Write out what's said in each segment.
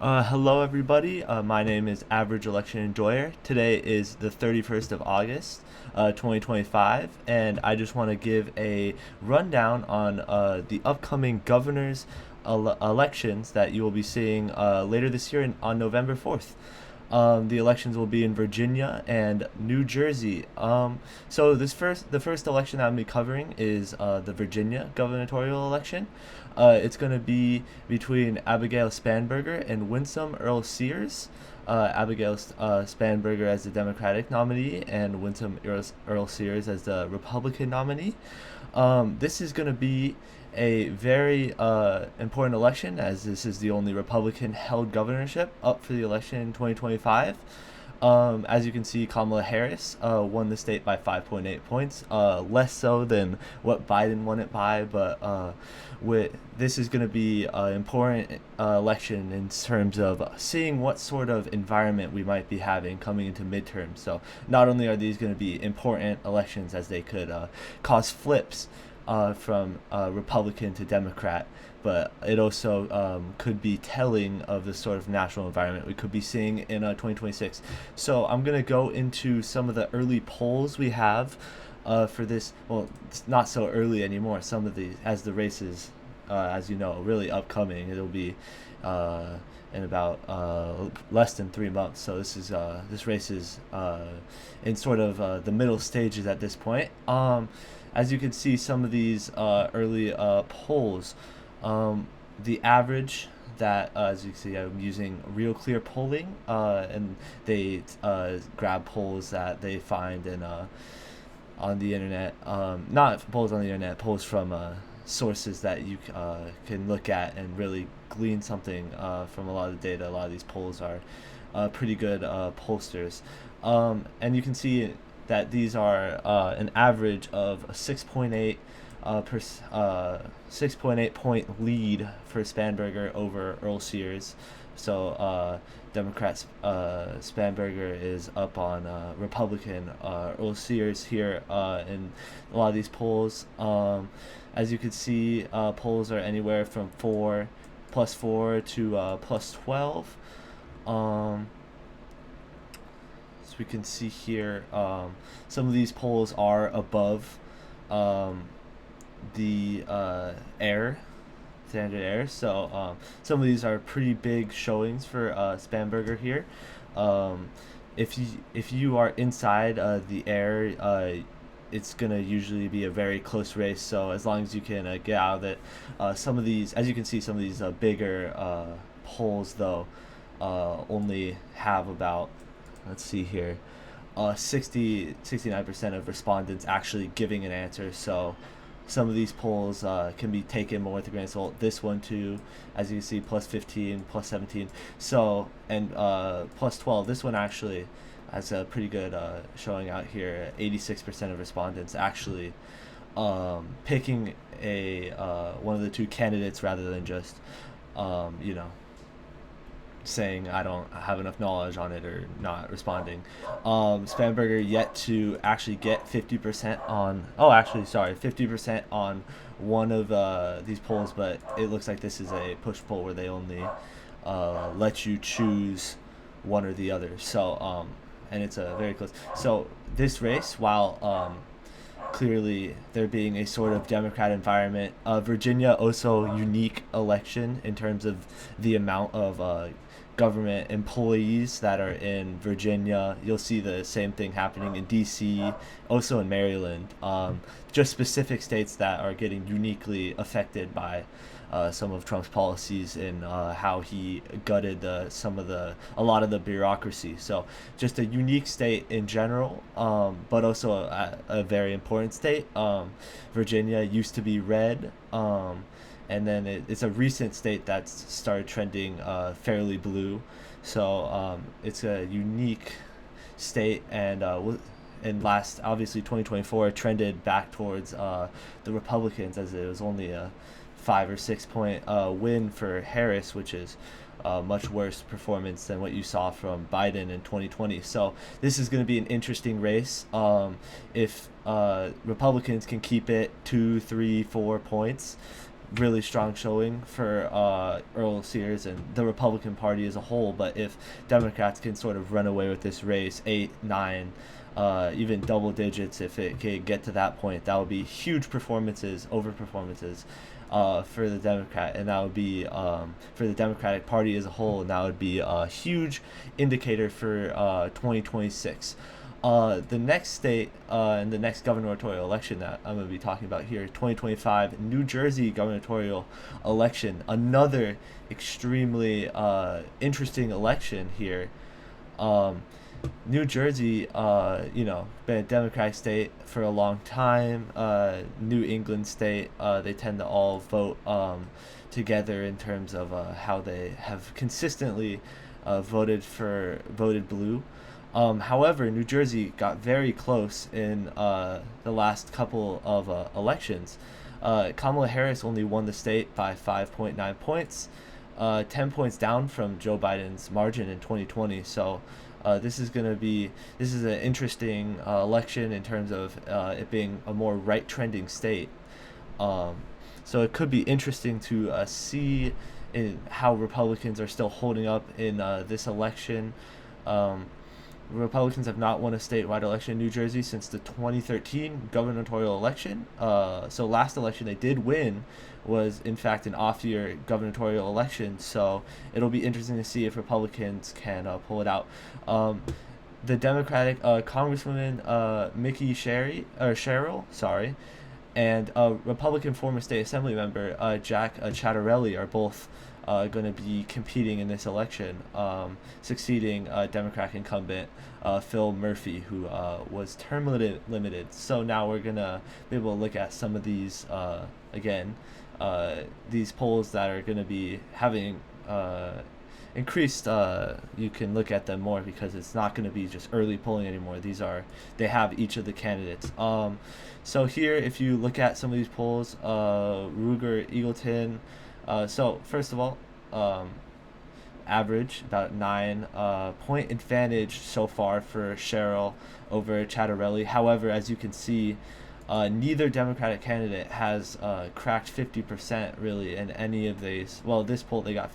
Hello, everybody. My name is Average Election Enjoyer. Today is the 31st of August, 2025, and I just want to give a rundown on the upcoming governor's elections that you will be seeing later this year on November 4th. The elections will be in Virginia and New Jersey. So the first election that I'm gonna be covering is the Virginia gubernatorial election. It's going to be between Abigail Spanberger and Winsome Earl Sears. Abigail Spanberger as the Democratic nominee and Winsome Earl Sears as the Republican nominee. This is going to be a very important election, as this is the only Republican held governorship up for the election in 2025. As you can see, Kamala Harris won the state by 5.8 points, less so than what Biden won it by, but this is going to be an important election in terms of seeing what sort of environment we might be having coming into midterms. So not only are these going to be important elections as they could cause flips from Republican to Democrat, but it also could be telling of the sort of national environment we could be seeing in 2026. So I'm going to go into some of the early polls we have for this. Well, it's not so early anymore. Some of these, as the races, as you know, really upcoming. It'll be in about less than 3 months. So this race is in sort of the middle stages at this point. As you can see, some of these early polls, the average that, as you can see, I'm using Real Clear Polling, and they grab polls that they find on the internet, not polls on the internet, polls from sources that you can look at and really glean something from a lot of the data. A lot of these polls are pretty good pollsters, and you can see that these are an average of a 6.8 point lead for Spanberger over Earl Sears. So Democrats Spanberger is up on Republican Earl Sears here in a lot of these polls. As you can see, polls are anywhere from +4 to +12. We can see here some of these polls are above the standard error. So some of these are pretty big showings for Spanberger here. If you are inside the air, it's gonna usually be a very close race. So as long as you can get out of it, some of these, as you can see, some of these bigger polls though only have about, let's see here, 69% of respondents actually giving an answer. So some of these polls can be taken more with a grain of salt. This one too, as you can see, +15, +17. So, and +12. This one actually has a pretty good showing out here. 86% of respondents actually picking a one of the two candidates rather than just saying I don't have enough knowledge on it or not responding. Spanberger yet to actually get 50% on. Oh, actually, sorry, 50% on one of these polls, but it looks like this is a push poll where they only let you choose one or the other. So, and it's a very close. So this race, while clearly there being a sort of Democrat environment, Virginia also unique election in terms of the amount of government employees that are in Virginia. You'll see the same thing happening in DC, also in Maryland. Just specific states that are getting uniquely affected by some of Trump's policies and how he gutted a lot of the bureaucracy. So just a unique state in general, but also a very important state. Virginia used to be red. And then it's a recent state that's started trending fairly blue. So it's a unique state, and last, obviously, 2024 trended back towards the Republicans, as it was only a 5 or 6 point win for Harris, which is much worse performance than what you saw from Biden in 2020. So this is going to be an interesting race. If Republicans can keep it 2, 3, 4 points, really strong showing for Earl Sears and the Republican Party as a whole. But if Democrats can sort of run away with this race, 8, 9, even double digits, if it could get to that point, that would be huge performances, over performances. For the Democrat, and that would be for the Democratic Party as a whole, and that would be a huge indicator for 2026. The next state and the next gubernatorial election that I'm going to be talking about here, 2025 New Jersey gubernatorial election, another extremely interesting election here. Um, New Jersey, been a Democratic state for a long time. New England state, they tend to all vote together in terms of how they have consistently voted blue. However, New Jersey got very close in the last couple of elections. Kamala Harris only won the state by 5.9 points, 10 points down from Joe Biden's margin in 2020. So this is an interesting election in terms of it being a more right trending state. Um, so it could be interesting to see in how Republicans are still holding up in this election. Um, Republicans have not won a statewide election in New Jersey since the 2013 gubernatorial election. So last election they did win was in fact an off-year gubernatorial election. So it'll be interesting to see if Republicans can pull it out. The Democratic Congresswoman Mickey Sherrill, sorry, and Republican former state assembly member Jack Chattarelli are both going to be competing in this election, succeeding Democratic incumbent Phil Murphy, who was term limited. So now we're going to be able to look at some of these, these polls that are going to be having increased. You can look at them more because it's not going to be just early polling anymore. They have each of the candidates. So here, if you look at some of these polls, Ruger Eagleton. So first of all, average about 9 point advantage so far for Sherrill over Chattarelli. However, as you can see, neither Democratic candidate has cracked 50% really in any of these. Well, this poll they got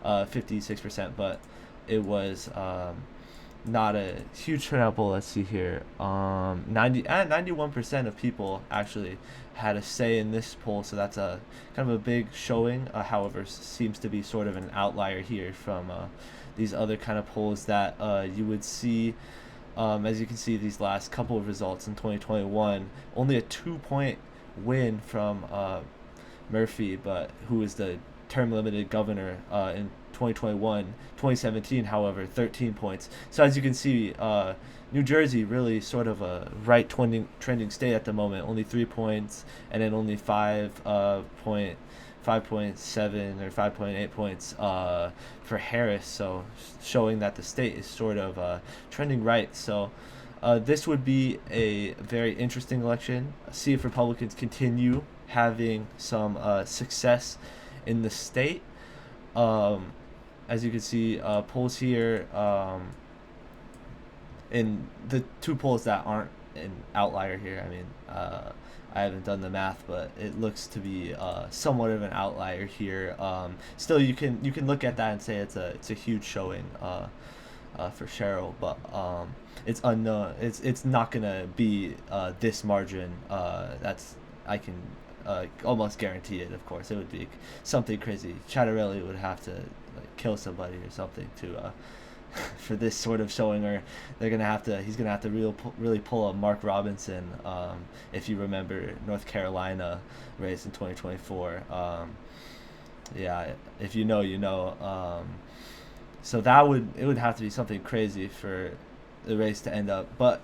56%, but it was not a huge turnout poll. Let's see here. 91% of people actually had a say in this poll, so that's a kind of a big showing. However, seems to be sort of an outlier here from these other kind of polls that you would see. As you can see, these last couple of results in 2021, only a 2-point win from Murphy, but who is the term limited governor in 2021. 2017, however, 13 points. So as you can see, New Jersey really sort of a right trending state at the moment. Only 3 points, and then only 5.7 or 5.8 points for Harris. So showing that the state is sort of trending right. So this would be a very interesting election. See if Republicans continue having some success in the state. As you can see, polls here, in the two polls that aren't an outlier here. I mean, I haven't done the math, but it looks to be somewhat of an outlier here. Still, you can look at that and say it's a huge showing for Sherrill, but it's unknown. It's not gonna be this margin. I can almost guarantee it. Of course, it would be something crazy. Chattarelli would have to kill somebody or something to for this sort of showing, or he's gonna have to really pull a Mark Robinson, if you remember North Carolina race in 2024. Yeah, if you know, you know. So it would have to be something crazy for the race to end up. But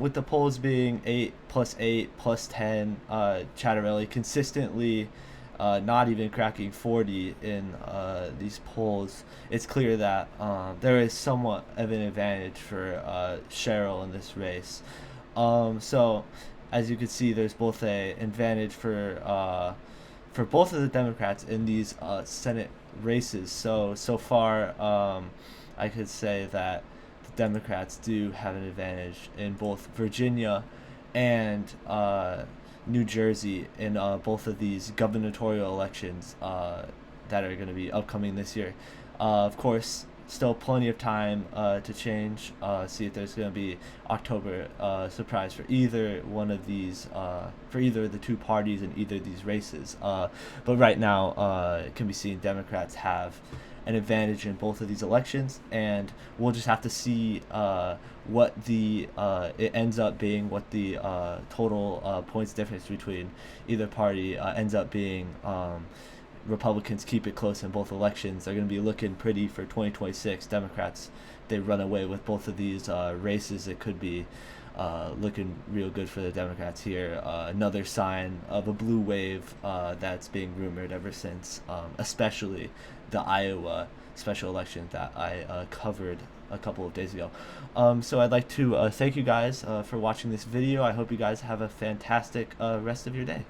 with the polls being 8 plus 8 plus 10, Chattarelli consistently not even cracking 40 in these polls, it's clear that there is somewhat of an advantage for Sherrill in this race. So as you can see, there's both a advantage for both of the Democrats in these Senate races. So far, I could say that the Democrats do have an advantage in both Virginia and New Jersey in both of these gubernatorial elections that are going to be upcoming this year. Of course, still plenty of time to change. See if there's going to be October surprise for either one of these, for either of the two parties in either of these races. But right now, it can be seen Democrats have an advantage in both of these elections, and we'll just have to see what the it ends up being, what the total points difference between either party ends up being. Republicans keep it close in both elections. They're going to be looking pretty for 2026. Democrats, they run away with both of these races. It could be looking real good for the Democrats here. Another sign of a blue wave that's being rumored ever since, especially the Iowa special election that I covered a couple of days ago. So I'd like to thank you guys for watching this video. I hope you guys have a fantastic rest of your day.